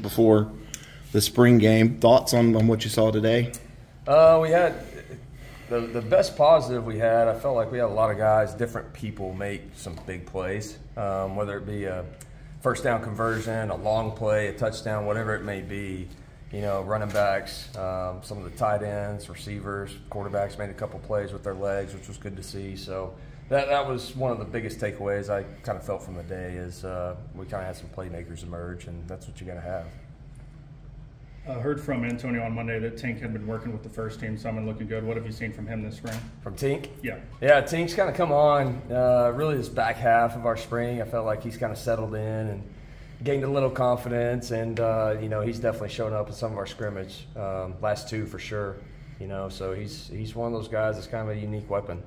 before the spring game. Thoughts on what you saw today? We had the best positive we had. I felt like we had a lot of guys, different people make some big plays, whether it be a first down conversion, a long play, a touchdown, whatever it may be. You know, running backs, some of the tight ends, receivers, quarterbacks made a couple plays with their legs, which was good to see. So that was one of the biggest takeaways I kind of felt from the day is we kind of had some playmakers emerge, and that's what you got to have. I heard from Antonio on Monday that Tink had been working with the first team, Summon looking good. What have you seen from him this spring? From Tink? Yeah. Yeah, Tink's kind of come on really this back half of our spring. I felt like he's kind of settled in and gained a little confidence, and, you know, he's definitely shown up in some of our scrimmage, last two for sure. You know, so he's one of those guys that's kind of a unique weapon.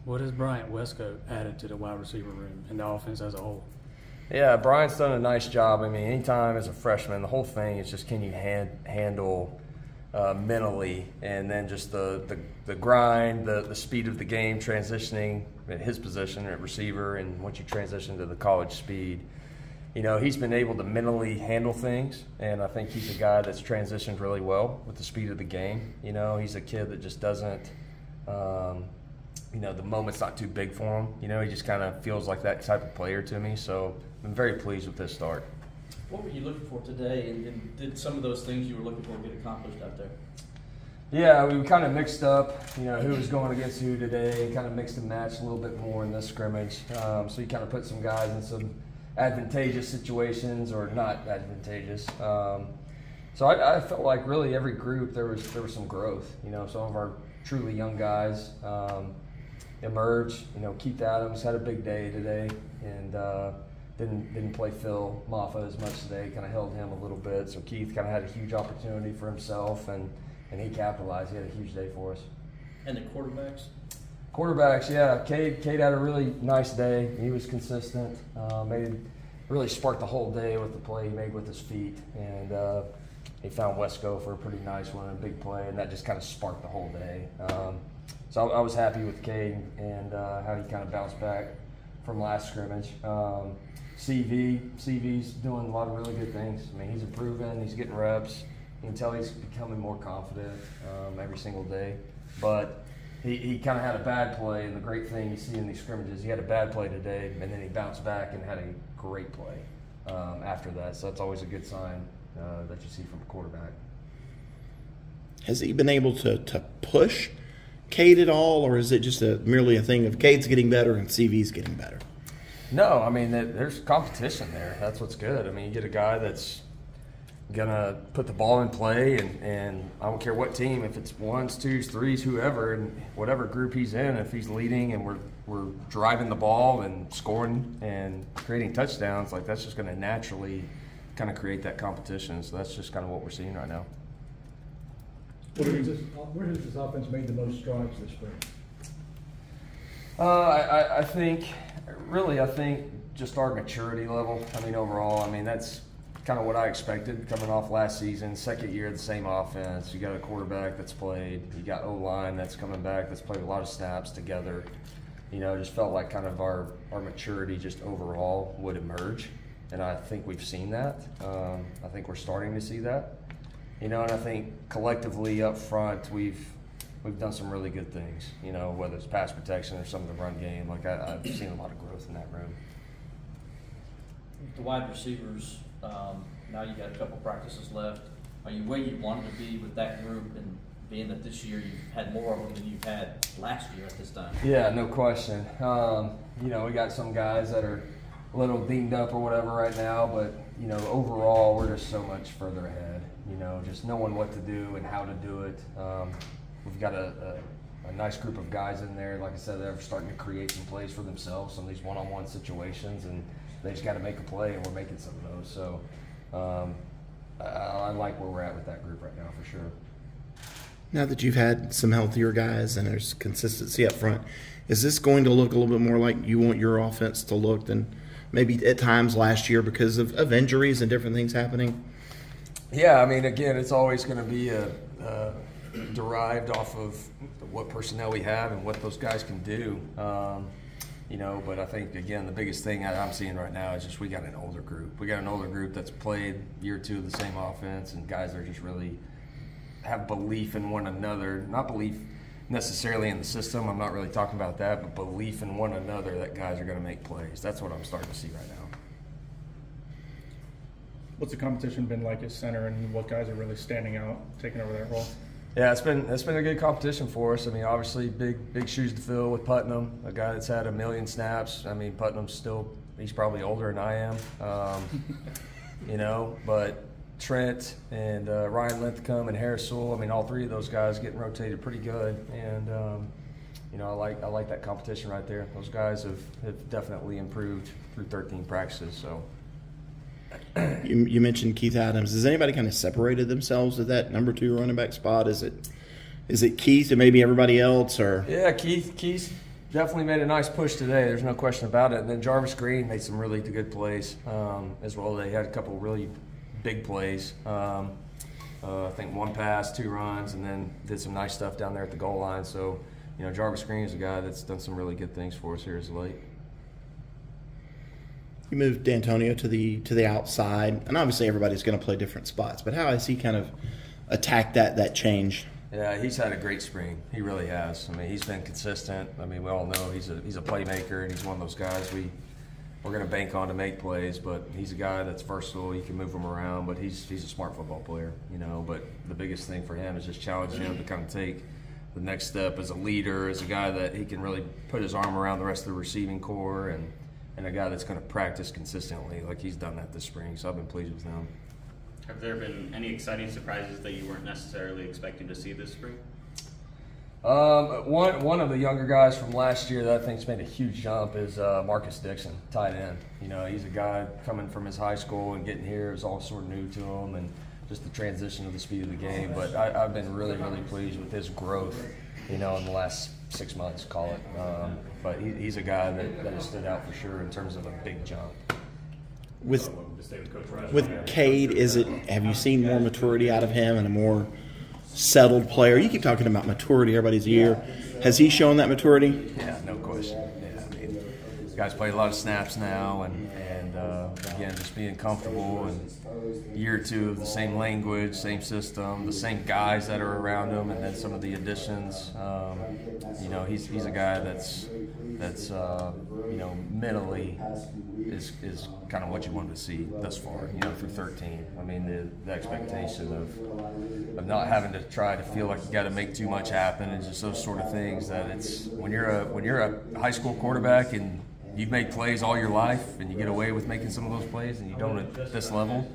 What has Bryant Westcoat added to the wide receiver room and the offense as a whole? Yeah, Brian's done a nice job. I mean, anytime as a freshman, the whole thing is just can you handle mentally, and then just the grind, the speed of the game, transitioning at his position at receiver, and once you transition to the college speed. You know, he's been able to mentally handle things, and I think he's a guy that's transitioned really well with the speed of the game. You know, he's a kid that just doesn't, you know, the moment's not too big for him. You know, he just kind of feels like that type of player to me. So I'm very pleased with this start. What were you looking for today, and did some of those things you were looking for get accomplished out there? Yeah, we kind of mixed up, you know, who was going against who today, and kind of mixed and matched a little bit more in this scrimmage. So you kind of put some guys in some advantageous situations or not advantageous. So I felt like really every group there was some growth. You know, some of our truly young guys emerged. You know, Keith Adams had a big day today, and didn't play Phil Maffa as much today. Kind of held him a little bit. So Keith kind of had a huge opportunity for himself, and he capitalized. He had a huge day for us. And the quarterbacks? Quarterbacks, yeah. Cade had a really nice day. He was consistent. Really sparked the whole day with the play he made with his feet, and he found Wesco for a pretty nice one, a big play, and that just kind of sparked the whole day. So I was happy with Cade and how he kind of bounced back from last scrimmage. CV's doing a lot of really good things. I mean, he's improving. He's getting reps. You can tell he's becoming more confident every single day. But he kind of had a bad play, and the great thing you see in these scrimmages, he had a bad play today, and then he bounced back and had a great play after that. So that's always a good sign that you see from a quarterback. Has he been able to push Cade at all, or is it just merely a thing of Cade's getting better and CV's getting better? No, I mean, there's competition there. That's what's good. I mean, you get a guy that's gonna put the ball in play, and I don't care what team, if it's ones, twos, threes, whoever, and whatever group he's in, if he's leading and we're driving the ball and scoring and creating touchdowns, like that's just gonna naturally kind of create that competition. So that's just kind of what we're seeing right now. Where has this offense made the most strides this spring? I think just our maturity level. I mean, overall, I mean, that's kind of what I expected coming off last season. Second year of the same offense. You got a quarterback that's played. You got O-line that's coming back that's played a lot of snaps together. You know, just felt like kind of our maturity just overall would emerge. And I think we've seen that. I think we're starting to see that. You know, and I think collectively up front we've done some really good things. You know, whether it's pass protection or some of the run game. Like I've seen a lot of growth in that room. The wide receivers, now you got a couple practices left. Are you where you wanted to be with that group, and being that this year you've had more of them than you've had last year at this time? Yeah, no question. You know, we got some guys that are a little dinged up or whatever right now, but, you know, overall we're just so much further ahead. You know, just knowing what to do and how to do it. We've got a nice group of guys in there. Like I said, they're starting to create some plays for themselves, some of these one-on-one situations, and they just got to make a play, and we're making some of those. So I like where we're at with that group right now for sure. Now that you've had some healthier guys and there's consistency up front, is this going to look a little bit more like you want your offense to look than maybe at times last year because of injuries and different things happening? Yeah, I mean, again, it's always going to be derived off of what personnel we have and what those guys can do. you know, but I think, again, the biggest thing I'm seeing right now is just we got an older group. We got an older group that's played year or two of the same offense, and guys are just really have belief in one another. Not belief necessarily in the system. I'm not really talking about that, but belief in one another that guys are going to make plays. That's what I'm starting to see right now. What's the competition been like at center, and what guys are really standing out, taking over that role? Yeah, it's been a good competition for us. I mean, obviously, big shoes to fill with Putnam, a guy that's had 1 million snaps. I mean, Putnam's he's probably older than I am, you know. But Trent and Ryan Linthicum and Harris Sewell, I mean, all three of those guys getting rotated pretty good, and you know, I like that competition right there. Those guys have definitely improved through 13 practices. So. You mentioned Keith Adams. Has anybody kind of separated themselves at that number 2 running back spot? Is it Keith and maybe everybody else, or? Yeah, Keith definitely made a nice push today. There's no question about it. And then Jarvis Green made some really good plays as well. They had a couple really big plays. I think 1 pass, 2 runs, and then did some nice stuff down there at the goal line. So, you know, Jarvis Green is a guy that's done some really good things for us here as of late. You moved D'Antonio to the outside, and obviously everybody's going to play different spots. But how has he kind of attacked that change? Yeah, he's had a great spring. He really has. I mean, he's been consistent. I mean, we all know he's a playmaker, and he's one of those guys we're going to bank on to make plays. But he's a guy that's versatile. You can move him around, but he's a smart football player, you know. But the biggest thing for him is just challenging him to kind of take the next step as a leader, as a guy that he can really put his arm around the rest of the receiving core, and a guy that's going to practice consistently like he's done that this spring. So I've been pleased with him. Have there been any exciting surprises that you weren't necessarily expecting to see this spring? One of the younger guys from last year that I think's made a huge jump is Marcus Dixon, tight end. You know, he's a guy coming from his high school and getting here. It was all sort of new to him, and just the transition of the speed of the game. But I've been really pleased with his growth, you know, in the last 6 months, call it. But he's a guy that has stood out for sure in terms of a big jump. With Cade, have you seen more maturity out of him and a more settled player? You keep talking about maturity everybody's ear. Has he shown that maturity? Yeah, no question. Yeah, I mean, this guy's played a lot of snaps now, and again, just being comfortable, and year or two of the same language, same system, the same guys that are around him, and then some of the additions. You know, he's a guy that's you know, mentally is kind of what you wanted to see thus far, you know, through 13. I mean, the expectation of not having to try to feel like you got to make too much happen, and just those sort of things that it's when you're a high school quarterback and you've made plays all your life and you get away with making some of those plays and you don't at this level,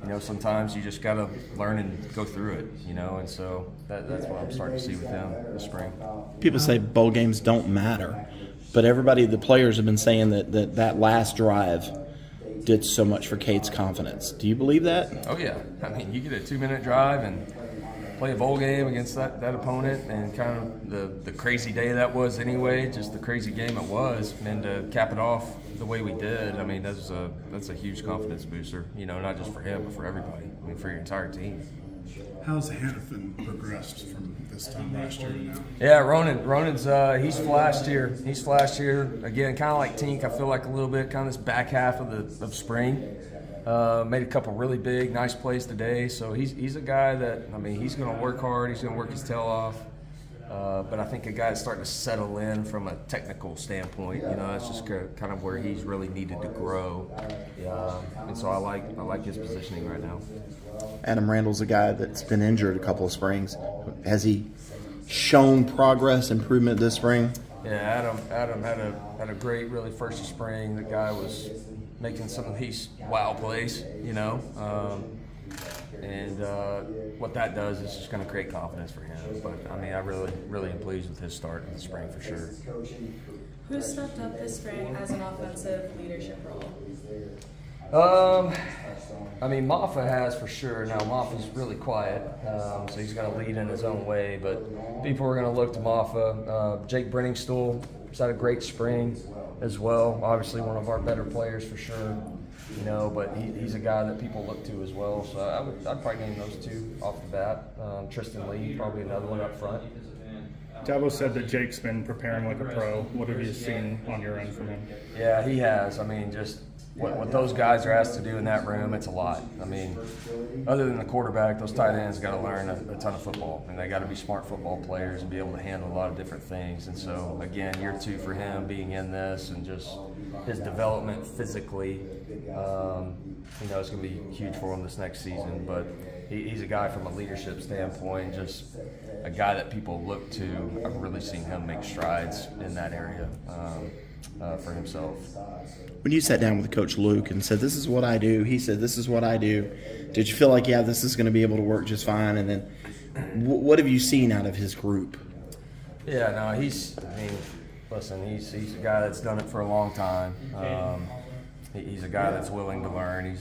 you know, sometimes you just got to learn and go through it, you know, and so that's what I'm starting to see with him this spring. People say bowl games don't matter, but the players have been saying that last drive did so much for Cade's confidence. Do you believe that? Oh, yeah. I mean, you get a 2-minute drive and play a bowl game against that opponent, and kind of the crazy day that was anyway, just the crazy game it was, and to cap it off the way we did, I mean, that's a huge confidence booster, you know, not just for him, but for everybody. I mean, for your entire team. How's Hannafin progressed from this time last year to now? Yeah, Ronan's he's flashed here. He's flashed here again, kind of like Tink. I feel like a little bit kind of this back half of spring. Made a couple really big, nice plays today. So he's a guy that, I mean, he's going to work hard. He's going to work his tail off. But I think a guy that's starting to settle in from a technical standpoint. You know, that's just kind of where he's really needed to grow. And so I like his positioning right now. Adam Randall's a guy that's been injured a couple of springs. Has he shown progress, improvement this spring? Yeah, Adam had a great, really first of spring. The guy was making some of these wow plays, you know. And what that does is just going to create confidence for him. But, I mean, I really am pleased with his start in the spring for sure. Who stepped up this spring as an offensive leadership role? I mean, Maffa has for sure. Now, Maffa's really quiet, so he's going to lead in his own way. But people are going to look to Maffa. Jake Brenningstool has had a great spring as well. Obviously, one of our better players for sure. You know, but he's a guy that people look to as well. So I'd probably name those two off the bat. Tristan Lee, probably another one up front. Dabo said that Jake's been preparing like a pro. What have you seen on your end from him? Yeah, he has. I mean, just what those guys are asked to do in that room, it's a lot. I mean, other than the quarterback, those tight ends got to learn a ton of football, and they got to be smart football players and be able to handle a lot of different things. And so, again, year 2 for him being in this and just his development physically, it's going to be huge for him this next season. But he's a guy from a leadership standpoint, just a guy that people look to. I've really seen him make strides in that area for himself. When you sat down with Coach Luke and said, "This is what I do," he said, "This is what I do," did you feel like, yeah, this is going to be able to work just fine? And then what have you seen out of his group? Yeah, no, he's a guy that's done it for a long time. He's a guy that's willing to learn.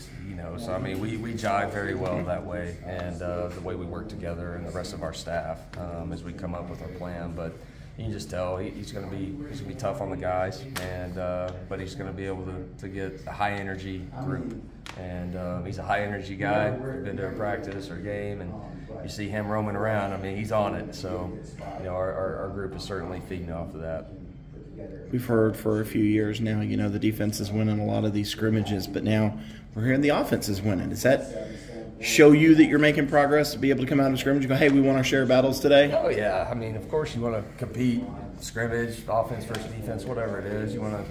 So I mean, we jive very well that way, and the way we work together and the rest of our staff as we come up with our plan. But you can just tell he's going to be tough on the guys, and but he's going to be able to get a high energy group, and he's a high energy guy. You've been to a practice or game, and you see him roaming around. I mean, he's on it. So our group is certainly feeding off of that. We've heard for a few years now, the defense is winning a lot of these scrimmages, but now we're hearing the offense is winning. Does that show you that you're making progress to be able to come out of scrimmage and go, hey, we won our share of battles today? Oh, yeah. I mean, of course you want to compete, scrimmage, offense versus defense, whatever it is. You want to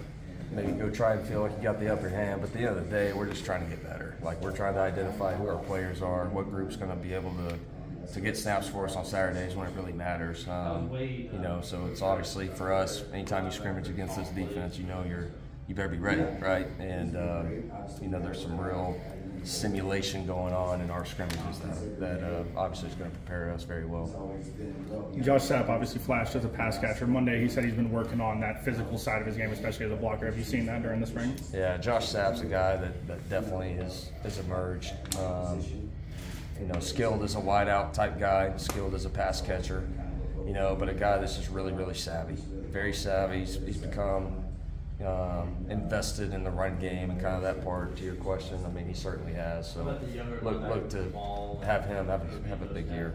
maybe go try and feel like you got the upper hand, but at the end of the day, we're just trying to get better. Like, we're trying to identify who our players are, what group's going to be able to get snaps for us on Saturdays when it really matters. So it's obviously for us, anytime you scrimmage against this defense, you better be ready, right? And there's some real simulation going on in our scrimmages that obviously is going to prepare us very well. Josh Sapp obviously flashed as a pass catcher. Monday he said he's been working on that physical side of his game, especially as a blocker. Have you seen that during the spring? Yeah, Josh Sapp's a guy that definitely has emerged. Skilled as a wideout type guy, skilled as a pass catcher, but a guy that's just really, really savvy, very savvy. He's become invested in the run game and kind of that part to your question. I mean, he certainly has. So look to have him have a big year.